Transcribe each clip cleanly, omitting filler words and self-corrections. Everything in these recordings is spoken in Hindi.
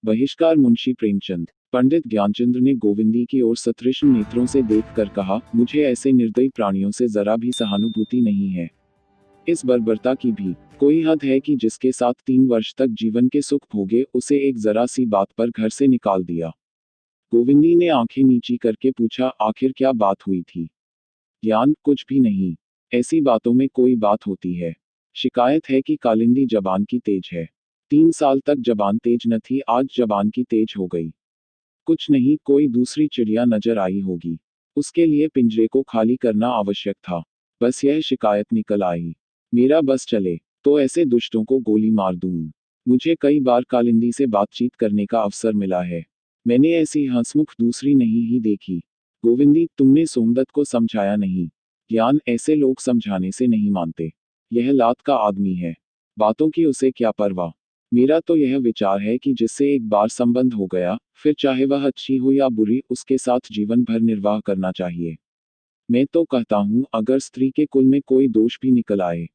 बहिष्कार मुंशी प्रेमचंद। पंडित ज्ञानचंद्र ने गोविंदी की ओर सतृष्ण नेत्रों से देखकर कहा, मुझे ऐसे निर्दयी प्राणियों से जरा भी सहानुभूति नहीं है। इस बर्बरता की भी कोई हद है कि जिसके साथ 3 वर्ष तक जीवन के सुख भोगे उसे एक जरा सी बात पर घर से निकाल दिया। गोविंदी ने आंखें नीची करके पूछा, आखिर क्या बात हुई थी? ज्ञान, कुछ भी नहीं। ऐसी बातों में कोई बात होती है। शिकायत है कि कालिंदी जबान की तेज है। 3 साल तक जबान तेज न थी, आज जबान की तेज हो गई। कुछ नहीं, कोई दूसरी चिड़िया नजर आई होगी। उसके लिए पिंजरे को खाली करना आवश्यक था। बस यह शिकायत निकल आई। मेरा बस चले तो ऐसे दुष्टों को गोली मार दूं। मुझे कई बार कालिंदी से बातचीत करने का अवसर मिला है। मैंने ऐसी हंसमुख दूसरी नहीं ही देखी। गोविंदी, तुमने सोमदत्त को समझाया नहीं। ज्ञान, ऐसे लोग समझाने से नहीं मानते। यह लात का आदमी है। बातों की उसे क्या परवाह। मेरा तो यह विचार है कि जिससे एक बार संबंध हो गया, फिर चाहे वह अच्छी हो या बुरी, उसके साथ जीवन भर निर्वाह करना चाहिए। मैं तो कहता हूँ, अगर स्त्री के कुल में कोई दोष भी निकल आए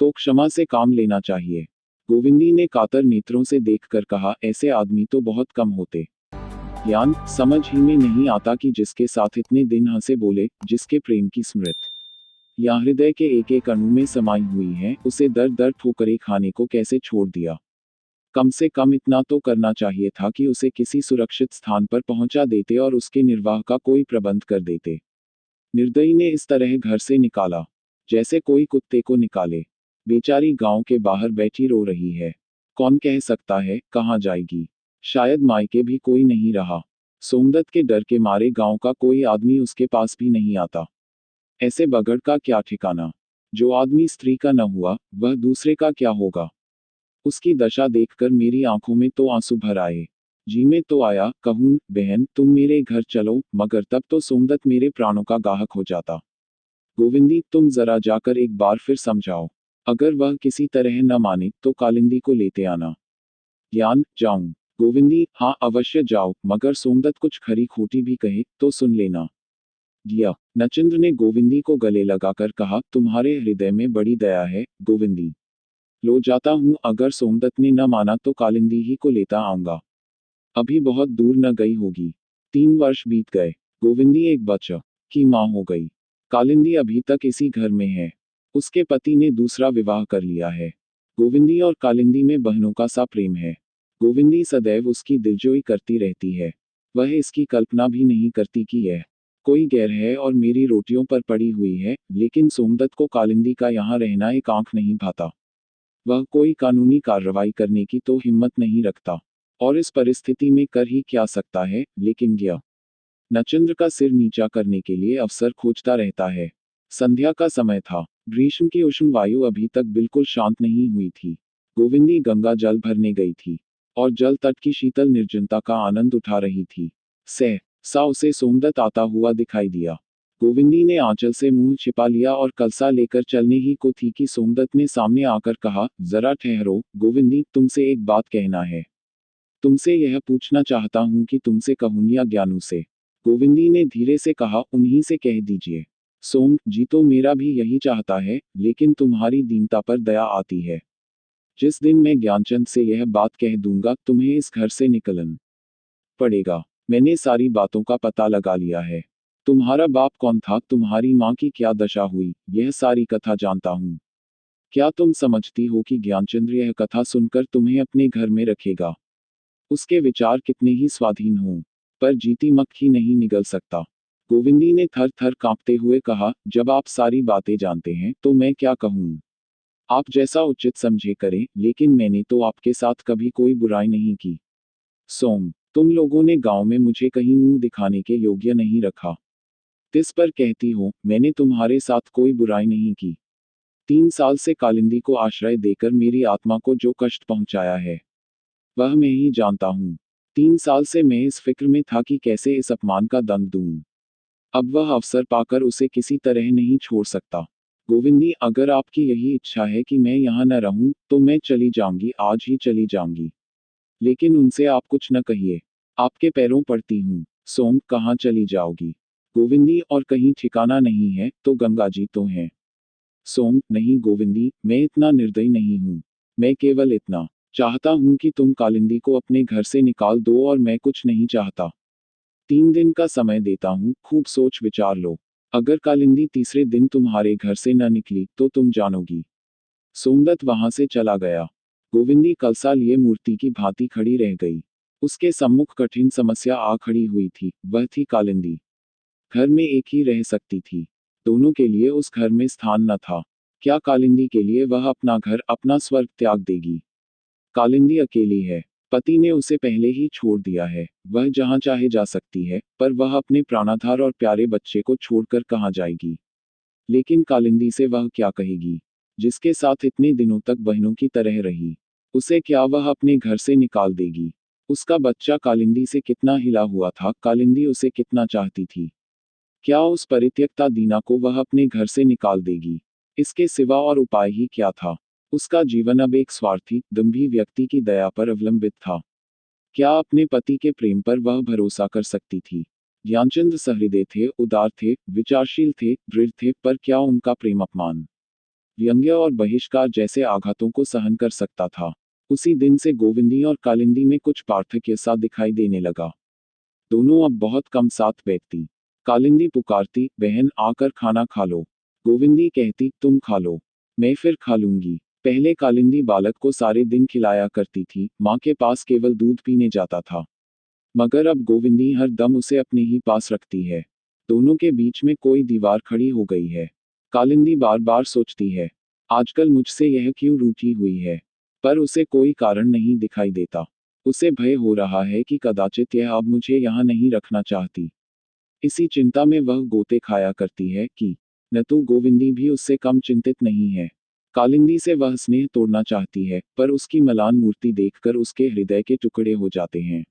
तो क्षमा से काम लेना चाहिए। गोविंदी ने कातर नेत्रों से देखकर कहा, ऐसे आदमी तो बहुत कम होते। ज्ञान, समझ ही में नहीं आता कि जिसके साथ इतने दिन हंसे बोले, जिसके प्रेम की स्मृत या हृदय के एक एक अणु में समाई हुई है, उसे दर दर ठोकरें खाने को कैसे छोड़ दिया। कम से कम इतना तो करना चाहिए था कि उसे किसी सुरक्षित स्थान पर पहुंचा देते और उसके निर्वाह का कोई प्रबंध कर देते। निर्दयी ने इस तरह घर से निकाला जैसे कोई कुत्ते को निकाले। बेचारी गांव के बाहर बैठी रो रही है। कौन कह सकता है कहाँ जाएगी। शायद मायके भी कोई नहीं रहा। सोमदत्त के डर के मारे गांव का कोई आदमी उसके पास भी नहीं आता। ऐसे बगड़ का क्या ठिकाना। जो आदमी स्त्री का न हुआ, वह दूसरे का क्या होगा। उसकी दशा देखकर मेरी आंखों में तो आंसू भर आए। जी में तो आया, कहूं, बहन तुम मेरे घर चलो, मगर तब तो सोमदत्त मेरे प्राणों का गाहक हो जाता। गोविंदी, तुम जरा जाकर एक बार फिर समझाओ। अगर वह किसी तरह न माने तो कालिंदी को लेते आना। ज्ञान, जाऊं? गोविंदी, हाँ अवश्य जाओ, मगर सोमदत्त कुछ खरी खोटी भी कहे तो सुन लेना। दिया। नचिंद्र ने गोविंदी को गले लगाकर कहा, तुम्हारे हृदय में बड़ी दया है, गोविंदी। लो जाता हूँ, अगर सोमदत्त ने न माना तो कालिंदी ही को लेता आऊंगा। अभी बहुत दूर न गई होगी। 3 वर्ष बीत गए। गोविंदी एक बच्चा की माँ हो गई। कालिंदी अभी तक इसी घर में है। उसके पति ने दूसरा विवाह कर लिया है। गोविंदी और कालिंदी में बहनों का सा प्रेम है। गोविंदी सदैव उसकी दिलजोई करती रहती है। वह इसकी कल्पना भी नहीं करती कि यह कोई गैर है और मेरी रोटियों पर पड़ी हुई है, लेकिन सोमदत्त को कालिंदी का यहाँ रहना एक आंख नहीं भाता। वह कोई कानूनी कार्रवाई करने की तो हिम्मत नहीं रखता, और इस परिस्थिति में कर ही क्या सकता है, लेकिन गया नचिंद्र का सिर नीचा करने के लिए अवसर खोजता रहता है। संध्या का समय था। ग्रीष्म की उष्ण वायु अभी तक बिल्कुल शांत नहीं हुई थी। गोविंदी गंगा जल भरने गई थी और जल तट की शीतल निर्जनता का आनंद उठा रही थी। सा उसे सोमदत्त आता हुआ दिखाई दिया। गोविंदी ने आंचल से मुंह छिपा लिया और कलसा लेकर चलने ही को थी कि सोमदत्त ने सामने आकर कहा, जरा ठहरो गोविंदी, तुमसे एक बात कहना है। तुमसे यह पूछना चाहता हूं कि तुमसे कहूं या ज्ञानू से। गोविंदी ने धीरे से कहा, उन्हीं से कह दीजिए। सोम जी, तो मेरा भी यही चाहता है, लेकिन तुम्हारी दीनता पर दया आती है। जिस दिन मैं ज्ञानचंद से यह बात कह दूंगा, तुम्हें इस घर से निकलन पड़ेगा। मैंने सारी बातों का पता लगा लिया है। तुम्हारा बाप कौन था, तुम्हारी माँ की क्या दशा हुई, यह सारी कथा जानता हूँ। क्या तुम समझती हो कि ज्ञानचंद्र यह कथा सुनकर तुम्हें अपने घर में रखेगा? उसके विचार कितने ही स्वाधीन हों, पर जीती मक्खी नहीं निगल सकता। गोविंदी ने थर थर कांपते हुए कहा, जब आप सारी बातें जानते हैं तो मैं क्या कहूँ। आप जैसा उचित समझे करें, लेकिन मैंने तो आपके साथ कभी कोई बुराई नहीं की। सोम, तुम लोगों ने गांव में मुझे कहीं मुंह दिखाने के योग्य नहीं रखा। तिस पर कहती हो, मैंने तुम्हारे साथ कोई बुराई नहीं की। 3 साल से कालिंदी को आश्रय देकर मेरी आत्मा को जो कष्ट पहुंचाया है, वह मैं ही जानता हूँ। 3 साल से मैं इस फिक्र में था कि कैसे इस अपमान का दंड दूं। अब वह अवसर पाकर उसे किसी तरह नहीं छोड़ सकता। गोविंदी, अगर आपकी यही इच्छा है कि मैं यहाँ न रहूं, तो मैं चली जाऊंगी, आज ही चली जाऊंगी। लेकिन उनसे आप कुछ न कहिए। आपके पैरों पड़ती हूँ। सोम, कहाँ चली जाओगी? गोविंदी, और कहीं ठिकाना नहीं है तो गंगा जी तो हैं। सोम, नहीं गोविंदी, मैं इतना निर्दयी नहीं हूँ। मैं केवल इतना चाहता हूं कि तुम कालिंदी को अपने घर से निकाल दो और मैं कुछ नहीं चाहता। 3 दिन का समय देता हूं, खूब सोच विचार लो। अगर कालिंदी तीसरे दिन तुम्हारे घर से न निकली तो तुम जानोगी। सोमदत्त वहां से चला गया। गोविंदी कलसा लिए मूर्ति की भांति खड़ी रह गई। उसके सम्मुख कठिन समस्या आ खड़ी हुई थी, वह थी कालिंदी। घर में एक ही रह सकती थी। दोनों के लिए उस घर में स्थान न था। क्या कालिंदी के लिए वह अपना घर, अपना स्वर्ग त्याग देगी? कालिंदी अकेली है। पति ने उसे पहले ही छोड़ दिया है। वह जहां चाहे जा सकती है, पर वह अपने प्राणाधार और प्यारे बच्चे को छोड़कर कहां जाएगी? लेकिन कालिंदी से वह क्या कहेगी, जिसके साथ इतने दिनों तक बहनों की तरह रही? उसे क्या वह अपने घर से निकाल देगी? उसका बच्चा कालिंदी से कितना हिला हुआ था, कालिंदी उसे कितना चाहती थी। क्या उस परित्यक्ता दीना को वह अपने घर से निकाल देगी? इसके सिवा और उपाय ही क्या था? उसका जीवन अब एक स्वार्थी, दंभी व्यक्ति की दया पर अवलंबित था। क्या अपने पति के प्रेम पर वह भरोसा कर सकती थी? ध्यानचंद्र सहृदय थे, उदार थे, विचारशील थे, दृढ़ थे, पर क्या उनका प्रेम अपमान, व्यंग्य और बहिष्कार जैसे आघातों को सहन कर सकता था? उसी दिन से गोविंदी और कालिंदी में कुछ पार्थक्य सा दिखाई देने लगा। दोनों अब बहुत कम साथ बैठती। कालिंदी पुकारती, बहन आकर खाना खा लो। गोविंदी कहती, तुम खा लो, मैं फिर खा लूंगी। पहले कालिंदी बालक को सारे दिन खिलाया करती थी, माँ के पास केवल दूध पीने जाता था। मगर अब गोविंदी हर दम उसे अपने ही पास रखती है। दोनों के बीच में कोई दीवार खड़ी हो गई है। कालिंदी बार बार सोचती है, आजकल मुझसे यह क्यों रूठी हुई है? पर उसे कोई कारण नहीं दिखाई देता। उसे भय हो रहा है कि कदाचित यह अब मुझे यहाँ नहीं रखना चाहती। इसी चिंता में वह गोते खाया करती है कि न तो गोविंदी भी उससे कम चिंतित नहीं है। कालिंदी से वह स्नेह तोड़ना चाहती है, पर उसकी मलान मूर्ति देखकर उसके हृदय के टुकड़े हो जाते हैं।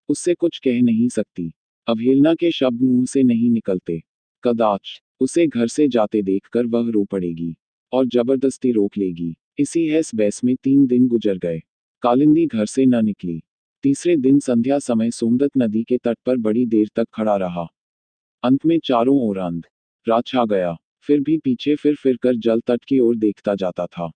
उससे कुछ कह नहीं सकती। अवहेलना के शब्द मुंह से नहीं निकलते। कदाच उसे घर से जाते देखकर वह रो पड़ेगी और जबरदस्ती रोक लेगी। इसी हैस बैस में 3 दिन गुजर गए। कालिंदी घर से न निकली। तीसरे दिन संध्या समय सोमदत्त नदी के तट पर बड़ी देर तक खड़ा रहा। अंत में चारों ओर अंधेरा छा गया। फिर भी पीछे फिर कर जल तट की ओर देखता जाता था।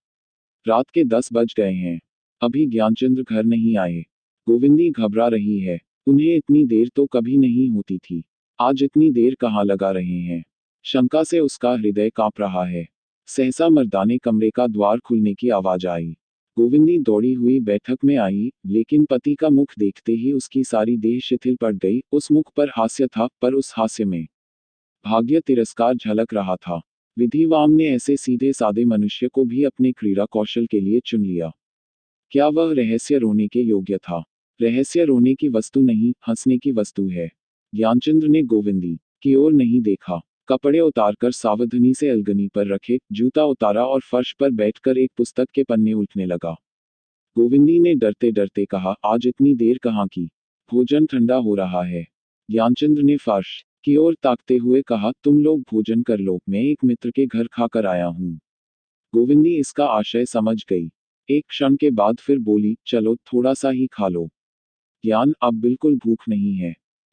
रात के 10 बज गए हैं। अभी ज्ञानचंद्र घर नहीं आए। गोविंदी घबरा रही है। उन्हें इतनी देर तो कभी नहीं होती थी। आज इतनी देर कहाँ लगा रहे हैं? शंका से उसका हृदय कांप रहा है। सहसा मर्दाने कमरे का द्वार खुलने की आवाज आई। गोविंदी दौड़ी हुई बैठक में आई, लेकिन पति का मुख देखते ही उसकी सारी देह शिथिल पड़ गई। उस मुख पर हास्य था, पर उस हास्य में भाग्य तिरस्कार झलक रहा था। विधिवाम ने ऐसे सीधे सादे मनुष्य को भी अपने क्रीड़ा कौशल के लिए चुन लिया। क्या वह रहस्य रोने के योग्य था? रहस्य रोने की वस्तु नहीं, हंसने की वस्तु है। ज्ञानचंद्र ने गोविंदी की ओर नहीं देखा। कपड़े उतारकर सावधानी से अलगनी पर रखे, जूता उतारा और फर्श पर बैठकर एक पुस्तक के पन्ने उल्टने लगा। गोविंदी ने डरते डरते कहा, आज इतनी देर कहाँ की? भोजन ठंडा हो रहा है। ज्ञानचंद्र ने फर्श की ओर ताकते हुए कहा, तुम लोग भोजन कर लो, मैं एक मित्र के घर खाकर आया हूँ। गोविंदी इसका आशय समझ गई। एक क्षण के बाद फिर बोली, चलो थोड़ा सा ही खा लो। ज्ञान, अब बिल्कुल भूख नहीं है।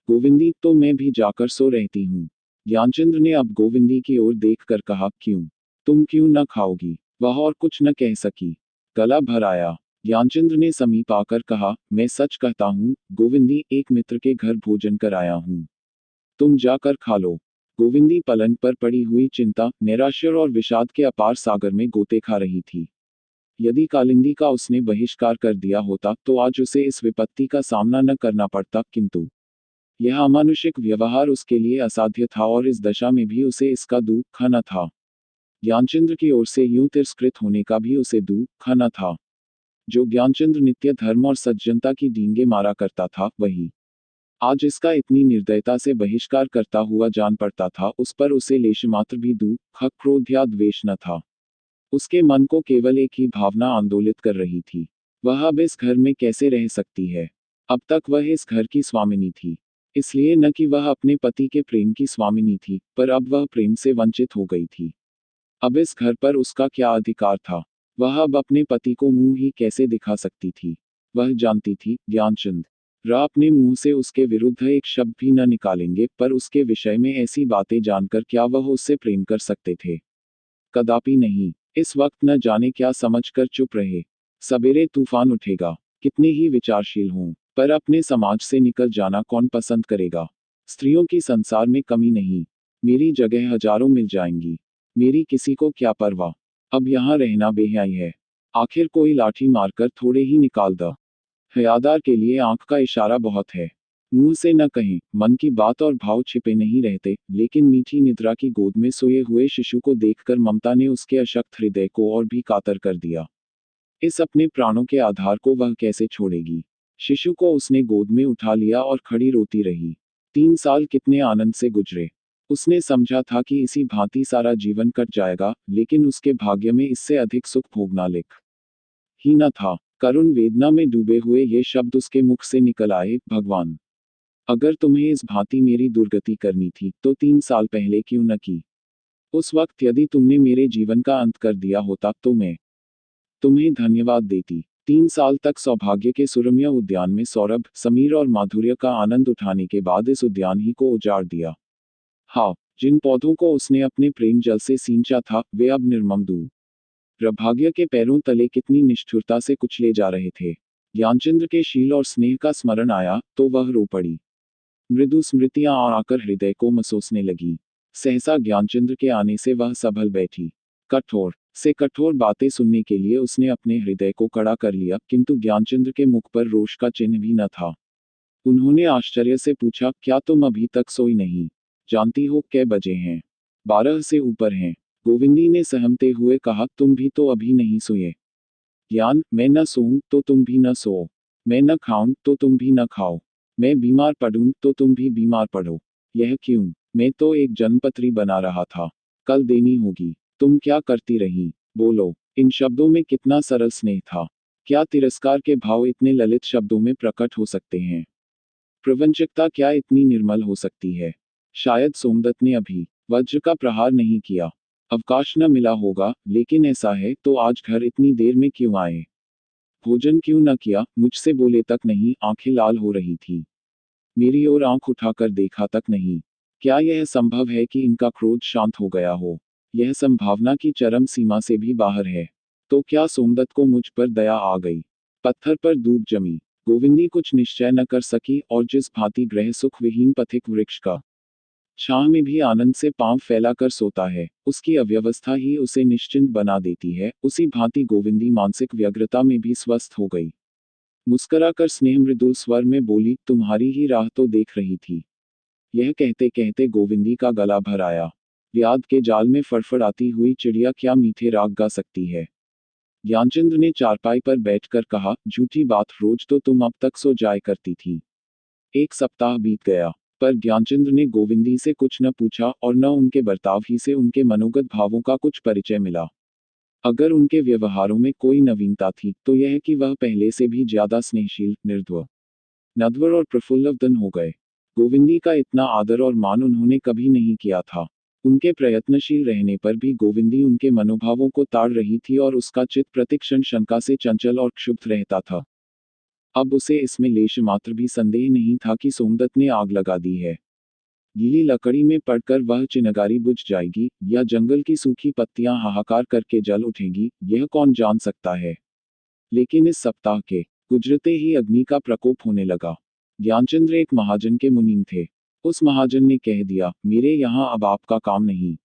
गोविंदी, तो मैं भी जाकर सो रहती हूँ। ज्ञानचंद्र ने अब गोविंदी की ओर देखकर कहा, क्यों? तुम क्यों न खाओगी? वह और कुछ न कह सकी। गला भर आया। ज्ञानचंद्र ने समीप आकर कहा, मैं सच कहता हूँ गोविंदी, एक मित्र के घर भोजन कर आया हूँ। तुम जाकर खा लो। गोविंदी पलंग पर पड़ी हुई चिंता, निराशा और विषाद के अपार सागर में गोते खा रही थी। यदि कालिंदी का उसने बहिष्कार कर दिया होता तो आज उसे इस विपत्ति का सामना न करना पड़ता, किंतु यह अमानुषिक व्यवहार उसके लिए असाध्य था और इस दशा में भी उसे इसका दुख न था। ज्ञानचंद्र की ओर से यूं तिरस्कृत होने का भी उसे दुख न था। जो ज्ञानचंद्र नित्य धर्म और सज्जनता की डींगे मारा करता था, वही आज इसका इतनी निर्दयता से बहिष्कार करता हुआ जान पड़ता था। उस पर उसे लेशमात्र भी दुख, क्रोध या द्वेष न था। उसके मन को केवल एक ही भावना आंदोलित कर रही थी, वह अब इस घर में कैसे रह सकती है? अब तक वह इस घर की स्वामिनी थी, इसलिए न कि वह अपने पति के प्रेम की स्वामिनी थी, पर अब वह प्रेम से वंचित हो गई थी। अब इस घर पर उसका क्या अधिकार था? वह अब अपने पति को मुंह ही कैसे दिखा सकती थी? वह जानती थी, ज्ञानचंद्र अपने मुंह से उसके विरुद्ध एक शब्द भी न निकालेंगे, पर उसके विषय में ऐसी बातें जानकर क्या वह उससे प्रेम कर सकते थे? कदापि नहीं। इस वक्त न जाने क्या समझकर चुप रहे। सवेरे तूफान उठेगा। कितने ही विचारशील हों, पर अपने समाज से निकल जाना कौन पसंद करेगा। स्त्रियों की संसार में कमी नहीं, मेरी जगह हजारों मिल जाएंगी। मेरी किसी को क्या परवाह, अब यहाँ रहना बेहयाई है। आखिर कोई लाठी मारकर थोड़े ही निकाल द। हयादार के लिए आंख का इशारा बहुत है। मुंह से न कहें, मन की बात और भाव छिपे नहीं रहते, लेकिन मीठी निद्रा की गोद में सोए हुए शिशु को देखकर ममता ने उसके अशक्त हृदय को और भी कातर कर दिया। इस अपने प्राणों के आधार को वह कैसे छोड़ेगी। शिशु को उसने गोद में उठा लिया और खड़ी रोती रही। 3 साल कितने आनंद से गुजरे। उसने समझा था कि इसी भांति सारा जीवन कट जाएगा, लेकिन उसके भाग्य में इससे अधिक सुख भोगना लिख ही न था। करुण वेदना में डूबे हुए ये शब्द उसके मुख से निकल आए, भगवान, अगर तुम्हें इस भांति मेरी दुर्गति करनी थी तो 3 साल पहले क्यों न की। उस वक्त यदि तुमने मेरे जीवन का अंत कर दिया होता तो मैं तुम्हें धन्यवाद देती। 3 साल तक सौभाग्य के सुरम्य उद्यान में सौरभ, समीर और माधुर्य का आनंद उठाने के बाद इस उद्यान ही को उजाड़ दिया। हाँ, जिन पौधों को उसने अपने प्रेम जल से सींचा था, वे अब निर्मम दुर्भाग्य के पैरों तले कितनी निष्ठुरता से कुचले जा रहे थे। ज्ञानचंद्र के शील और स्नेह का स्मरण आया तो वह रो पड़ी। मृदु स्मृतियां आकर हृदय को मसोसने लगी। सहसा ज्ञानचंद्र के आने से वह संभल बैठी। कठोर से कठोर बातें सुनने के लिए उसने अपने हृदय को कड़ा कर लिया, किंतु ज्ञानचंद्र के मुख पर रोष का चिन्ह भी न था। उन्होंने आश्चर्य से पूछा, क्या तुम अभी तक सोई नहीं? जानती हो कै बजे हैं? 12 से ऊपर हैं। गोविंदी ने सहमते हुए कहा, तुम भी तो अभी नहीं सोए। ज्ञान, मैं न सोऊं तो तुम भी न सोओ। मैं न खाऊं तो तुम भी न खाओ। मैं बीमार पड़ूं तो तुम भी बीमार पड़ो। यह क्यों? मैं तो एक जन्मपत्री बना रहा था, कल देनी होगी। तुम क्या करती रही? बोलो। इन शब्दों में कितना सरल स्नेह था। क्या तिरस्कार के भाव इतने ललित शब्दों में प्रकट हो सकते हैं? प्रवंचकता क्या इतनी निर्मल हो सकती है? शायद सोमदत्त ने अभी वज्र का प्रहार नहीं किया, अवकाश न मिला होगा, लेकिन ऐसा है तो आज घर इतनी देर में क्यों आए? भोजन क्यों न किया? मुझसे बोले तक नहीं, आंखें लाल हो रही थी। मेरी ओर आंख उठाकर देखा तक नहीं। क्या यह संभव है कि इनका क्रोध शांत हो गया हो? यह संभावना की चरम सीमा से भी बाहर है। तो क्या सोमदत्त को मुझ पर दया आ गई? पत्थर पर दूब जमी। गोविंदी कुछ निश्चय न कर सकी, और जिस भांति ग्रह सुख विहीन पथिक वृक्ष का छाह में भी आनंद से पांव फैलाकर सोता है, उसकी अव्यवस्था ही उसे निश्चिंत बना देती है, उसी भांति गोविंदी मानसिक व्यग्रता में भी स्वस्थ हो गई। मुस्कराकर स्नेह मृदुल स्वर में बोली, तुम्हारी ही राह तो देख रही थी। यह कहते कहते गोविंदी का गला भर आया। व्याध के जाल में फड़फड़ाती हुई चिड़िया क्या मीठे राग गा सकती है। ज्ञानचंद्र ने चारपाई पर बैठकर कहा, झूठी बात, रोज तो तुम अब तक सो जाया करती थी। 1 सप्ताह बीत गया, पर ज्ञानचंद्र ने गोविंदी से कुछ न पूछा और न उनके बर्ताव ही से उनके मनोगत भावों का कुछ परिचय मिला। अगर उनके व्यवहारों में कोई नवीनता थी तो यह कि वह पहले से भी ज्यादा स्नेहशील, निर्द्व, नध्वर और प्रफुल्लवदन हो गए। गोविंदी का इतना आदर और मान उन्होंने कभी नहीं किया था। उनके प्रयत्नशील रहने पर भी गोविंदी उनके मनोभावों को ताड़ रही थी और उसका चित्त प्रतिक्षण शंका से चंचल और क्षुब्ध रहता था। अब उसे इसमें लेश मात्र भी संदेह नहीं था कि सोमदत्त ने आग लगा दी है। गीली लकड़ी में पड़कर वह चिनगारी बुझ जाएगी, या जंगल की सूखी पत्तियां हाहाकार करके जल उठेंगी, यह कौन जान सकता है। लेकिन इस सप्ताह के गुजरते ही अग्नि का प्रकोप होने लगा। ज्ञानचंद्र एक महाजन के मुनीम थे। उस महाजन ने कह दिया, मेरे यहाँ अब आपका काम नहीं।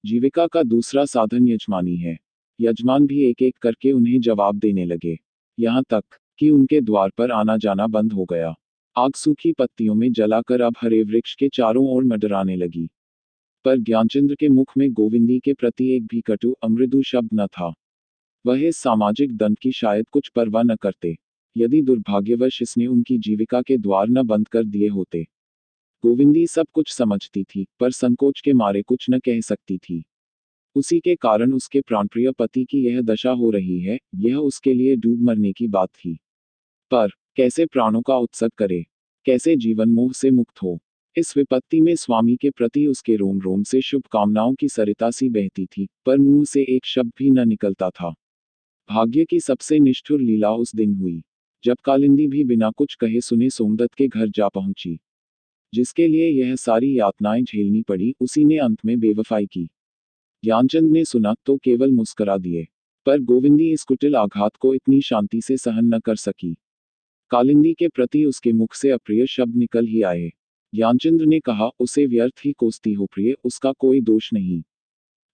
जीविका का दूसरा साधन यजमानी है। यजमान भी एक एक करके उन्हें जवाब देने लगे, यहाँ तक कि उनके द्वार पर आना जाना बंद हो गया। आग सूखी पत्तियों में जलाकर अब हरे वृक्ष के चारों ओर मंडराने लगी। पर ज्ञानचंद्र के मुख में गोविंदी के प्रति एक भी कटु अमृदु शब्द न था। वह इस सामाजिक दंड की शायद कुछ परवाह न करते, यदि दुर्भाग्यवश इसने उनकी जीविका के द्वार न बंद कर दिए होते। गोविंदी सब कुछ समझती थी, पर संकोच के मारे कुछ न कह सकती थी। उसी के कारण उसके प्राणप्रिय पति की यह दशा हो रही है, यह उसके लिए डूब मरने की बात थी। पर कैसे प्राणों का उत्सर्ग करे, कैसे जीवन मोह से मुक्त हो। इस विपत्ति में स्वामी के प्रति उसके रोम रोम से शुभकामनाओं की सरिता सी बहती थी, पर मुंह से एक शब्द भी न निकलता था। भाग्य की सबसे निष्ठुर लीला उस दिन हुई, जब कालिंदी भी बिना कुछ कहे सुने सोमदत्त के घर जा पहुंची। जिसके लिए यह सारी यातनाएं झेलनी पड़ी, उसी ने अंत में बेवफाई की। ज्ञानचंद ने सुना तो केवल मुस्करा दिए। पर गोविंदी इस कुटिल आघात को इतनी शांति से सहन न कर सकी। कालिंदी के प्रति उसके मुख से अप्रिय शब्द निकल ही आए। ज्ञानचंद्र ने कहा, उसे व्यर्थ ही कोसती हो प्रिय, उसका कोई दोष नहीं।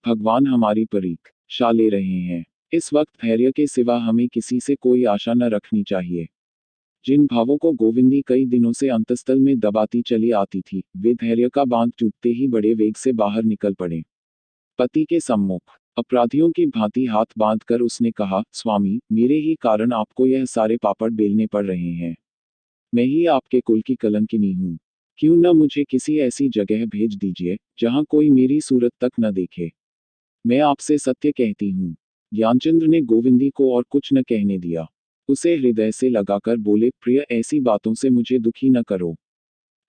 भगवान हमारी परीक्षा ले रहे हैं। इस वक्त धैर्य के सिवा हमें किसी से कोई आशा न रखनी चाहिए। जिन भावों को गोविंदी कई दिनों से अंतस्तल में दबाती चली आती थी, वे धैर्य का बांध टूटते ही बड़े वेग से बाहर निकल पड़े। पति के सम्मुख अपराधियों की भांति हाथ बांधकर उसने कहा, स्वामी, मेरे ही कारण आपको यह सारे पापड़ बेलने पड़ रहे हैं। मैं ही आपके कुल की कलंकिनी हूँ। क्यों न मुझे किसी ऐसी जगह भेज दीजिए जहाँ कोई मेरी सूरत तक न देखे। मैं आपसे सत्य कहती हूँ। ज्ञानचंद्र ने गोविंदी को और कुछ न कहने दिया। उसे हृदय से लगाकर बोले, प्रिय, ऐसी बातों से मुझे दुखी न करो।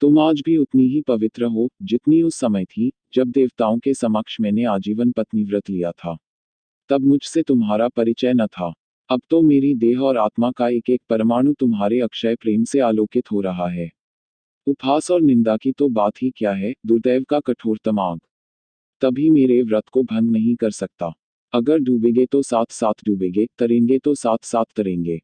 तुम आज भी उतनी ही पवित्र हो जितनी उस समय थी जब देवताओं के समक्ष मैंने आजीवन पत्नी व्रत लिया था। तब मुझसे तुम्हारा परिचय न था। अब तो मेरी देह और आत्मा का एक एक परमाणु तुम्हारे अक्षय प्रेम से आलोकित हो रहा है। उपहास और निंदा की तो बात ही क्या है, दुर्दैव का कठोरतम आग तभी मेरे व्रत को भंग नहीं कर सकता। अगर डूबेगे तो साथ साथ डूबेगे, तरेंगे तो साथ साथ तरेंगे।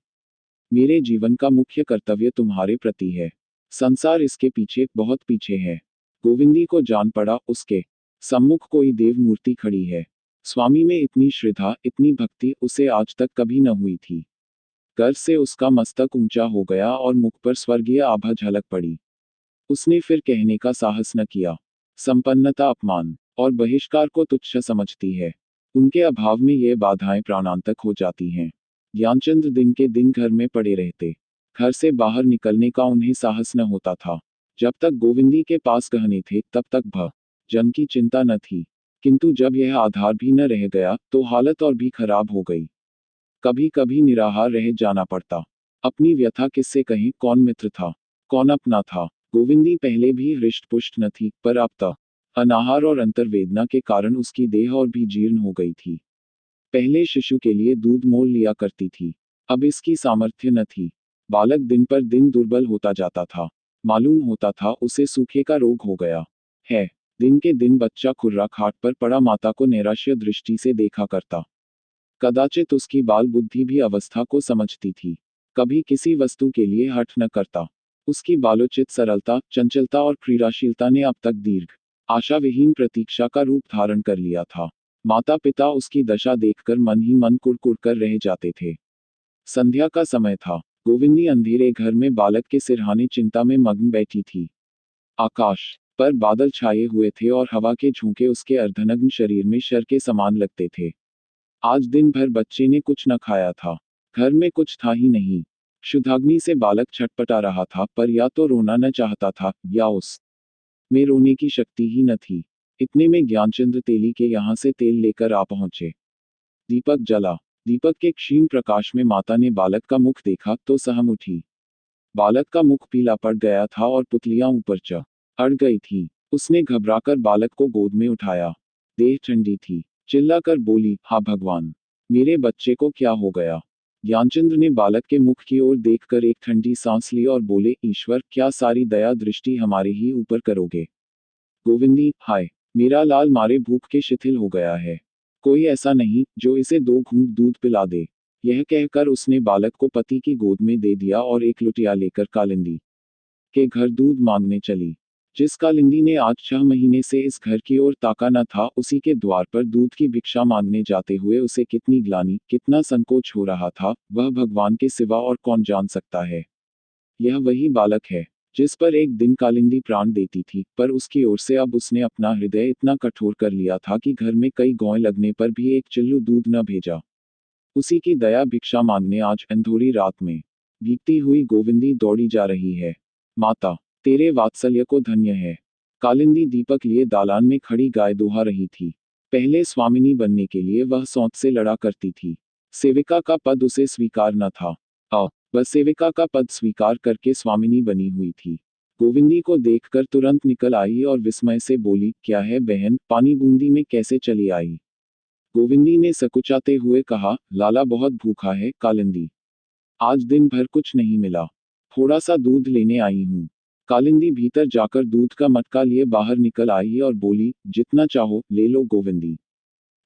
मेरे जीवन का मुख्य कर्तव्य तुम्हारे प्रति है। संसार इसके पीछे, बहुत पीछे है। गोविंदी को जान पड़ा, उसके सम्मुख कोई देव मूर्ति खड़ी है। स्वामी में इतनी श्रद्धा, इतनी भक्ति उसे आज तक कभी न हुई थी। गर्व से उसका मस्तक ऊंचा हो गया और मुख पर स्वर्गीय आभा झलक पड़ी। उसने फिर कहने का साहस न किया। संपन्नता अपमान और बहिष्कार को तुच्छ समझती है। उनके अभाव में ये बाधाएं प्राणांतक हो जाती हैं। ज्ञानचंद्र दिन के दिन घर में पड़े रहते। घर से बाहर निकलने का उन्हें साहस न होता था। जब तक गोविंदी के पास गहने थे तब तक जन की चिंता न थी, किंतु जब यह आधार भी न रह गया तो हालत और भी खराब हो गई। कभी कभी निराहार रह जाना पड़ता। अपनी व्यथा किससे कहें, कौन मित्र था, कौन अपना था। गोविंदी पहले भी हृष्ट पुष्ट न थी, पर अब तक अनाहार और अंतर्वेदना के कारण उसकी देह और भी जीर्ण हो गई थी। पहले शिशु के लिए दूध मोल लिया करती थी, अब इसकी सामर्थ्य न थी। बालक दिन पर दिन दुर्बल होता जाता था। मालूम होता था उसे सूखे का रोग हो गया है। दिन के दिन बच्चा खुर्रा खाट पर पड़ा माता को नैराश्य दृष्टि से देखा करता। कदाचित उसकी बाल बुद्धि भी अवस्था को समझती थी। कभी किसी वस्तु के लिए हठ न करता। उसकी बालोचित सरलता, चंचलता और क्रीड़ाशीलता ने अब तक दीर्घ आशा विहीन प्रतीक्षा का रूप धारण कर लिया था। माता पिता उसकी दशा देखकर मन ही मन कुड़कुड़ कर रह जाते थे। संध्या का समय था। गोविंदी अंधेरे घर में बालक के सिरहाने चिंता में मग्न बैठी थी। आकाश पर बादल छाए हुए थे और हवा के झोंके उसके अर्धनग्न शरीर में शर के समान लगते थे। आज दिन भर बच्चे ने कुछ न खाया था। घर में कुछ था ही नहीं। क्षुधाग्नि से बालक छटपटा रहा था, पर या तो रोना न चाहता था या उस में रोने की शक्ति ही न थी। इतने में ज्ञानचंद्र तेली के यहाँ से तेल लेकर आ पहुंचे। दीपक जला। दीपक के क्षीण प्रकाश में माता ने बालक का मुख देखा तो सहम उठी। बालक का मुख पीला पड़ गया था और पुतलियां ऊपर अड़ गई थी। उसने घबराकर बालक को गोद में उठाया। देह ठंडी थी। चिल्लाकर बोली, हा भगवान, मेरे बच्चे को क्या हो गया। ज्ञानचंद्र ने बालक के मुख की ओर देखकर एक ठंडी सांस ली और बोले, ईश्वर, क्या सारी दया दृष्टि हमारे ही ऊपर करोगे। गोविंदी, हाय, मेरा लाल मारे भूख के शिथिल हो गया है। कोई ऐसा नहीं जो इसे 2 घूंट दूध पिला दे। यह कहकर उसने बालक को पति की गोद में दे दिया और एक लुटिया लेकर कालिंदी के घर दूध मांगने चली। जिस कालिंदी ने आज 6 महीने से इस घर की ओर ताका न था, उसी के द्वार पर दूध की भिक्षा मांगने जाते हुए उसे कितनी ग्लानि, कितना संकोच हो रहा था, वह भगवान के सिवा और कौन जान सकता है। यह वही बालक है जिस पर एक दिन कालिंदी प्राण देती थी, पर उसकी ओर से अब उसने अपना हृदय इतना कठोर कर लिया था कि घर में कई गौएं लगने पर भी एक चिल्लू दूध न भेजा। उसी की दया भिक्षा मांगने आज अंधेरी रात में भीगती हुई गोविंदी दौड़ी जा रही है। माता, तेरे वात्सल्य को धन्य है। कालिंदी दीपक लिए दालान में खड़ी गाय दुहा रही थी। पहले स्वामिनी बनने के लिए वह सौंत से लड़ा करती थी। सेविका का पद उसे स्वीकार न था। वह सेविका का पद स्वीकार करके स्वामिनी बनी हुई थी। गोविंदी को देखकर तुरंत निकल आई और विस्मय से बोली, क्या है बहन, पानी बूंदी में कैसे चली आई। गोविंदी ने सकुचाते हुए कहा, लाला बहुत भूखा है कालिंदी। आज दिन भर कुछ नहीं मिला। थोड़ा सा दूध लेने आई हूँ। कालिंदी भीतर जाकर दूध का मटका लिए बाहर निकल आई और बोली, जितना चाहो ले लो गोविंदी,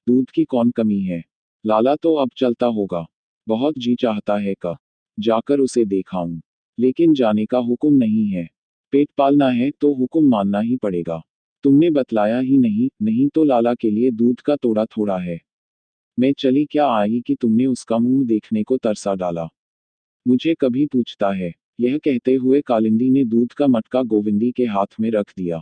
दूध की कौन कमी है। लाला तो अब चलता होगा। बहुत जी चाहता है क जाकर उसे देखाऊं, लेकिन जाने का हुक्म नहीं है। पेट पालना है तो हुक्म मानना ही पड़ेगा। तुमने बतलाया ही नहीं, नहीं तो लाला के लिए दूध का तोड़ा थोड़ा है। मैं चली क्या आई कि तुमने उसका मुंह देखने को तरसा डाला। मुझे कभी पूछता है। यह कहते हुए कालिंदी ने दूध का मटका गोविंदी के हाथ में रख दिया।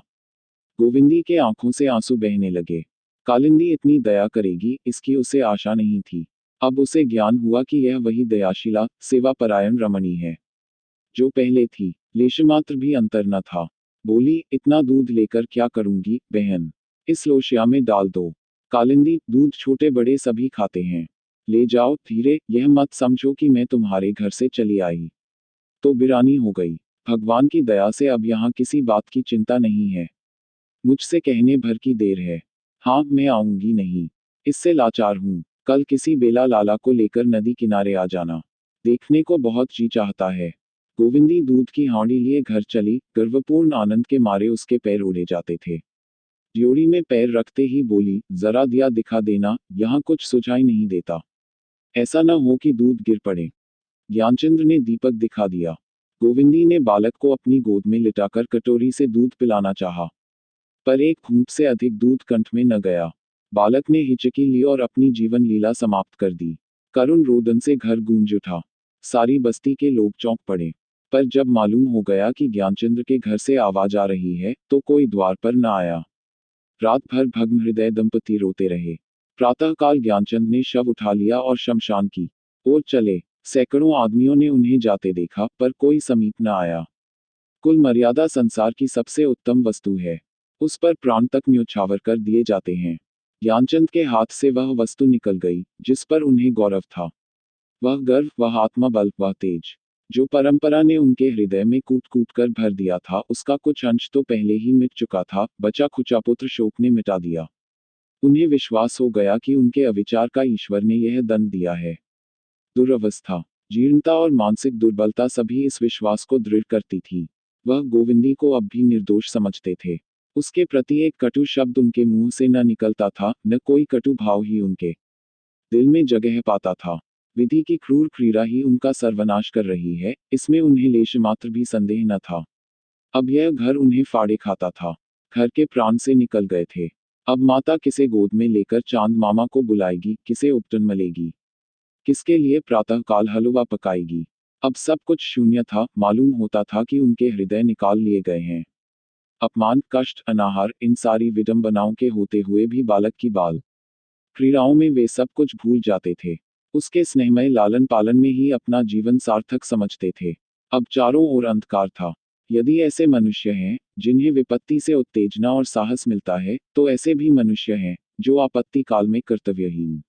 गोविंदी के आंखों से आंसू बहने लगे। कालिंदी इतनी दया करेगी, इसकी उसे आशा नहीं थी। अब उसे ज्ञान हुआ कि यह वही दयाशिला, सेवापरायण रमणी है जो पहले थी। लेशमात्र भी अंतर न था। बोली, इतना दूध लेकर क्या करूंगी बहन? इस लोशिया में डाल दो। कालिंदी, दूध छोटे बड़े सभी खाते हैं। ले जाओ धीरे, यह मत समझो कि मैं तुम्हारे घर से चली आई तो बिरानी हो गई। भगवान की दया से अब यहाँ किसी बात की चिंता नहीं है। मुझसे कहने भर की देर है। हाँ, मैं आऊंगी नहीं। इससे लाचार हूँ। कल किसी बेला लाला को लेकर नदी किनारे आ जाना। देखने को बहुत जी चाहता है। गोविंदी दूध की हांडी लिए घर चली, गर्वपूर्ण आनंद के मारे उसके पैर उड़े जाते थे। ड्योढ़ी में पैर रखते ही बोली, जरा दिया दिखा देना, यहाँ कुछ सुझाई नहीं देता। ऐसा न हो कि दूध गिर पड़े। ज्ञानचंद्र ने दीपक दिखा दिया। गोविंदी ने बालक को अपनी गोद में लिटाकर कटोरी से दूध पिलाना चाहा, पर एक घूंट से अधिक दूध कंठ में न गया। बालक ने हिचकी ली और अपनी जीवन लीला समाप्त कर दी। करुण रोदन से घर गूंज उठा। सारी बस्ती के लोग चौंक पड़े। पर जब मालूम हो गया कि ज्ञानचंद्र के घर से आवाज आ रही है, तो कोई द्वार पर न आया। रात भर भग्न हृदय दंपति रोते रहे। प्रातःकाल ज्ञानचंद ने शव उठा लिया और शमशान की ओर चले। सैकड़ों आदमियों ने उन्हें जाते देखा, पर कोई समीप न आया। कुल मर्यादा संसार की सबसे उत्तम वस्तु है। उस पर प्राण तक न्यौछावर कर दिए जाते हैं। ज्ञानचंद के हाथ से वह वस्तु निकल गई, जिस पर उन्हें गौरव था। वह गर्व, वह आत्मबल, वह तेज, जो परंपरा ने उनके हृदय में कूट कूट कर भर दिया था, उसका कुछ अंश तो पहले ही मिट चुका था, बचा खुचा पुत्र शोक ने मिटा दिया। उन्हें विश्वास हो गया कि उनके अविचार का ईश्वर ने यह दंड दिया है। दुरवस्था, जीर्णता और मानसिक दुर्बलता सभी इस विश्वास को दृढ़ करती थी। वह गोविंदी को अब भी निर्दोष समझते थे। उसके प्रति एक कटु शब्द उनके मुंह से न निकलता था, न कोई कटु भाव ही उनके दिल में जगह पाता था। विधि की क्रूर क्रीड़ा ही उनका सर्वनाश कर रही है, इसमें उन्हें लेश मात्र भी संदेह न था। अब यह घर उन्हें फाड़े खाता था। घर के प्राण से निकल गए थे। अब माता किसे गोद में लेकर चांद मामा को बुलाएगी, किसे उपटन मलेगी, किसके लिए प्रातःकाल हलवा पकाएगी। अब सब कुछ शून्य था। मालूम होता था कि उनके हृदय निकाल लिए गए हैं। अपमान, कष्ट, अनाहार, इन सारी विडंबनाओं के होते हुए भी बालक की बाल क्रीड़ाओं में वे सब कुछ भूल जाते थे। उसके स्नेहमय लालन पालन में ही अपना जीवन सार्थक समझते थे। अब चारों ओर अंधकार था। यदि ऐसे मनुष्य हैं जिन्हें विपत्ति से उत्तेजना और साहस मिलता है, तो ऐसे भी मनुष्य हैं जो आपत्ति काल में कर्तव्यहीन,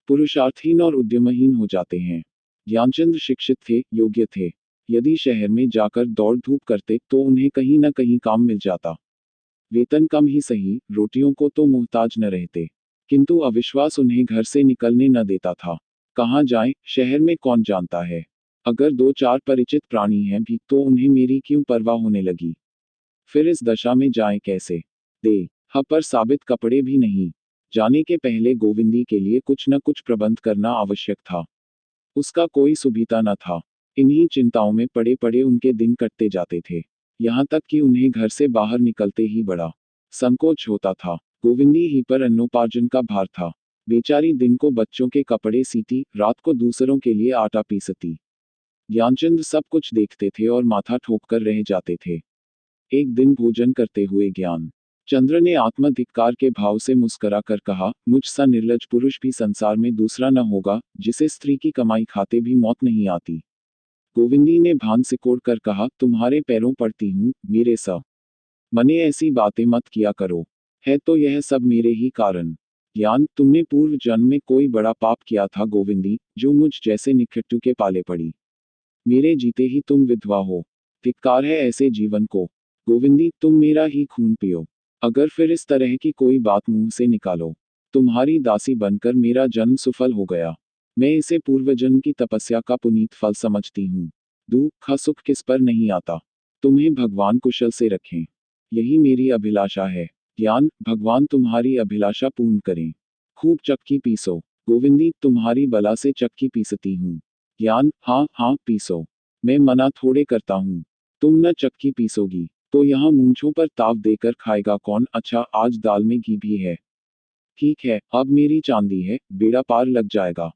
पुरुषार्थहीन और उद्यमहीन हो जाते हैं। ज्ञानचंद्र शिक्षित थे, योग्य थे। यदि शहर में जाकर दौड़ धूप करते तो उन्हें कहीं न कहीं काम मिल जाता। वेतन कम ही सही, रोटियों को तो मुहताज न रहते। किंतु अविश्वास उन्हें घर से निकलने न देता था। कहाँ जाएं, शहर में कौन जानता है। अगर दो चार परिचित प्राणी हैं भी तो उन्हें मेरी क्यों परवाह होने लगी। फिर इस दशा में जाएं कैसे। दे ह पर साबित कपड़े भी नहीं। जाने के पहले गोविंदी के लिए कुछ न कुछ प्रबंध करना आवश्यक था। उसका कोई सुबीता न था। इन्हीं चिंताओं में पड़े पड़े उनके दिन कटते जाते थे। यहाँ तक कि उन्हें घर से बाहर निकलते ही बड़ा संकोच होता था। गोविंदी ही पर अन्नोपार्जन का भार था। बेचारी दिन को बच्चों के कपड़े सीती, रात को दूसरों के लिए आटा पीसती। ज्ञानचंद्र सब कुछ देखते थे और माथा ठोक कर रह जाते थे। एक दिन भोजन करते हुए ज्ञान चंद्र ने आत्मधिक्कार के भाव से मुस्करा कर कहा, मुझ सा निर्लज पुरुष भी संसार में दूसरा न होगा, जिसे स्त्री की कमाई खाते भी मौत नहीं आती। गोविंदी ने भान सिकोड़ कर कहा, तुम्हारे पैरों पड़ती हूँ, मेरे सा मने ऐसी बातें मत किया करो। है तो यह सब मेरे ही कारण। ज्ञान, तुमने पूर्व जन्म में कोई बड़ा पाप किया था गोविंदी, जो मुझ जैसे निखट्टू के पाले पड़ी। मेरे जीते ही तुम विधवा हो। धिक्कार है ऐसे जीवन को। गोविंदी, तुम मेरा ही खून पियो। अगर फिर इस तरह की कोई बात मुंह से निकालो, तुम्हारी दासी बनकर मेरा जन्म सुफल हो गया। मैं इसे पूर्वजन्म की तपस्या का पुनीत फल समझती हूँ। दुख सुख किस पर नहीं आता। तुम्हें भगवान कुशल से रखें, यही मेरी अभिलाषा है। ज्ञान, भगवान तुम्हारी अभिलाषा पूर्ण करें। खूब चक्की पीसो। गोविंदी, तुम्हारी बला से चक्की पीसती हूँ। ज्ञान, हाँ हाँ पीसो। मैं मना थोड़े करता हूँ। तुम न चक्की पीसोगी तो यहाँ मूंछों पर ताव देकर खाएगा कौन। अच्छा, आज दाल में घी भी है। ठीक है, अब मेरी चांदी है, बेड़ा पार लग जाएगा।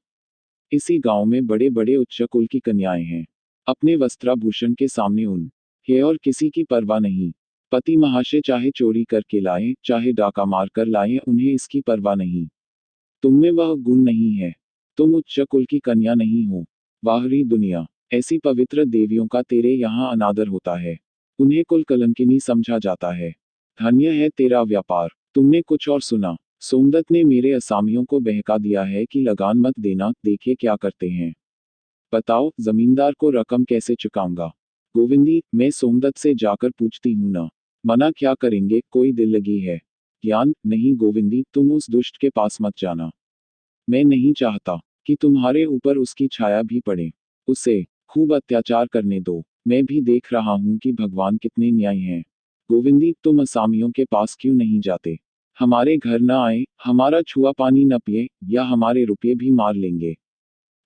इसी गांव में बड़े बड़े उच्च कुल की कन्याएं हैं। अपने वस्त्राभूषण के सामने उन है और किसी की परवाह नहीं। पति महाशय चाहे चोरी करके लाएं, चाहे डाका मार कर लाएं, उन्हें इसकी परवाह नहीं। तुम में वह गुण नहीं है। तुम उच्च कुल की कन्या नहीं हो। बाहरी दुनिया, ऐसी पवित्र देवियों का तेरे यहाँ अनादर होता है। उन्हें कुल कलंकिनी समझा जाता है। धन्य है तेरा व्यापार। तुमने कुछ और सुना। सोमदत्त ने मेरे असामियों को बहका दिया है कि लगान मत देना, देखे क्या करते हैं। बताओ, जमींदार को रकम कैसे चुकाऊंगा। गोविंदी, मैं सोमदत्त से जाकर पूछती हूँ ना। मना क्या करेंगे, कोई दिल लगी है। ज्ञान, नहीं गोविंदी, तुम उस दुष्ट के पास मत जाना। मैं नहीं चाहता कि तुम्हारे ऊपर उसकी छाया भी पड़े। उसे खूब अत्याचार करने दो। मैं भी देख रहा हूँ कि भगवान कितने न्यायी हैं। गोविंदी, तुम असामियों के पास क्यों नहीं जाते। हमारे घर न आए, हमारा छुआ पानी न पिए, या हमारे रुपये भी मार लेंगे।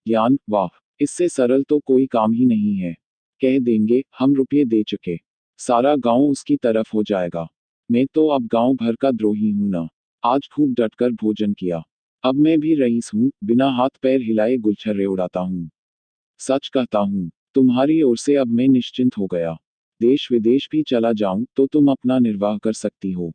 ज्ञान, वाह, इससे सरल तो कोई काम ही नहीं है। कह देंगे हम रुपये दे चुके, सारा गांव उसकी तरफ हो जाएगा। मैं तो अब गांव भर का द्रोही हूं ना। आज खूब डटकर भोजन किया। अब मैं भी रईस हूँ, बिना हाथ पैर हिलाए गुलछर्रे उड़ाता हूँ। सच कहता हूँ, तुम्हारी ओर से अब मैं निश्चिंत हो गया। देश विदेश भी चला जाऊं तो तुम अपना निर्वाह कर सकती हो।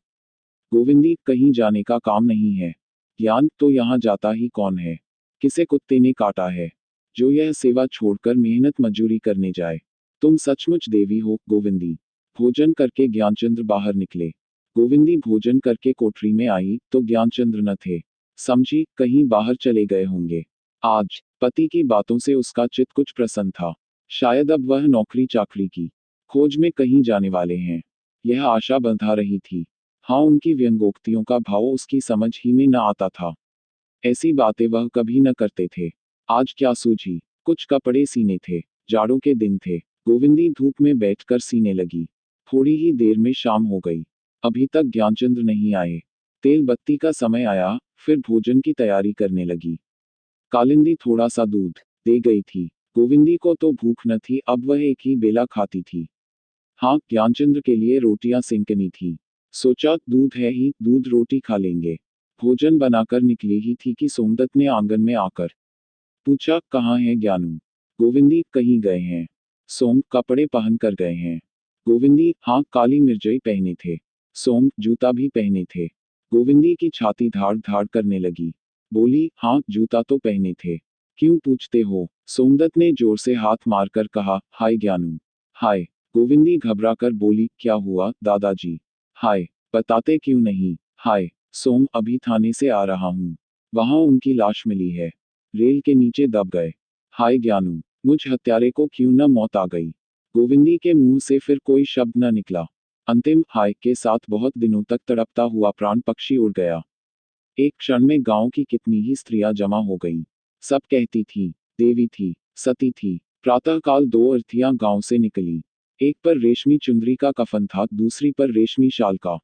गोविंदी, कहीं जाने का काम नहीं है। ज्ञान, तो यहाँ जाता ही कौन है। किसे कुत्ते ने काटा है जो यह सेवा छोड़कर मेहनत मजूरी करने जाए। तुम सचमुच देवी हो गोविंदी। भोजन करके ज्ञानचंद्र बाहर निकले। गोविंदी भोजन करके कोठरी में आई तो ज्ञानचंद्र न थे। समझी, कहीं बाहर चले गए होंगे। आज पति की बातों से उसका चित्त कुछ प्रसन्न था। शायद अब वह नौकरी चाकरी की खोज में कहीं जाने वाले हैं। यह आशा बंधा रही थी। हाँ, उनकी व्यंग्योक्तियों का भाव उसकी समझ ही में न आता था। ऐसी बातें वह कभी न करते थे। आज क्या सूझी। कुछ कपड़े सीने थे। जाड़ों के दिन थे। गोविंदी धूप में बैठकर सीने लगी। थोड़ी ही देर में शाम हो गई। अभी तक ज्ञानचंद्र नहीं आए। तेल बत्ती का समय आया, फिर भोजन की तैयारी करने लगी। कालिंदी थोड़ा सा दूध दे गई थी। गोविंदी को तो भूख न थी, अब वह एक ही बेला खाती थी। हाँ, ज्ञानचंद्र के लिए रोटियां सेंकनी थी। सोचा, दूध है ही, दूध रोटी खा लेंगे। भोजन बनाकर निकली ही थी कि सोमदत्त ने आंगन में आकर पूछा, कहाँ है ज्ञानू। गोविंदी, कहीं गए हैं। सोम, कपड़े पहन कर गए हैं। गोविंदी, हाँ, काली मिर्जई पहने थे। सोम, जूता भी पहने थे। गोविंदी की छाती धाड़ धाड़ करने लगी। बोली, हाँ, जूता तो पहने थे। क्यों पूछते हो। सोमदत्त ने जोर से हाथ मारकर कहा, हाय ज्ञानू। हाय। गोविंदी घबरा कर बोली, क्या हुआ दादाजी। हाय। बताते क्यों नहीं। हाय। सोम, अभी थाने से आ रहा हूँ। वहां उनकी लाश मिली है। रेल के नीचे दब गए। हाय ज्ञानू, मुझ हत्यारे को क्यों न मौत आ गई। गोविंदी के मुंह से फिर कोई शब्द न निकला। अंतिम हाय के साथ बहुत दिनों तक तड़पता हुआ प्राण पक्षी उड़ गया। एक क्षण में गांव की कितनी ही स्त्रियां जमा हो गईं। सब कहती थी, देवी थी, सती थी। प्रातःकाल दो अर्थियां गांव से निकली। एक पर रेशमी चुंदरी का कफन था, दूसरी पर रेशमी शाल का।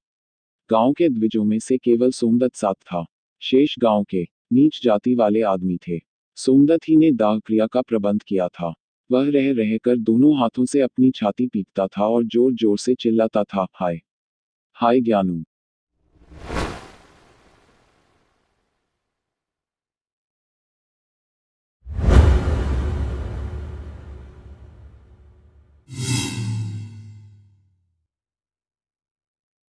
गांव के द्विजों में से केवल सोमदत्त साथ था। शेष गांव के नीच जाति वाले आदमी थे। सोमदत्त ही ने दाह क्रिया का प्रबंध किया था। वह रह रहकर दोनों हाथों से अपनी छाती पीटता था और जोर जोर से चिल्लाता था, हाय। हाय ज्ञानू।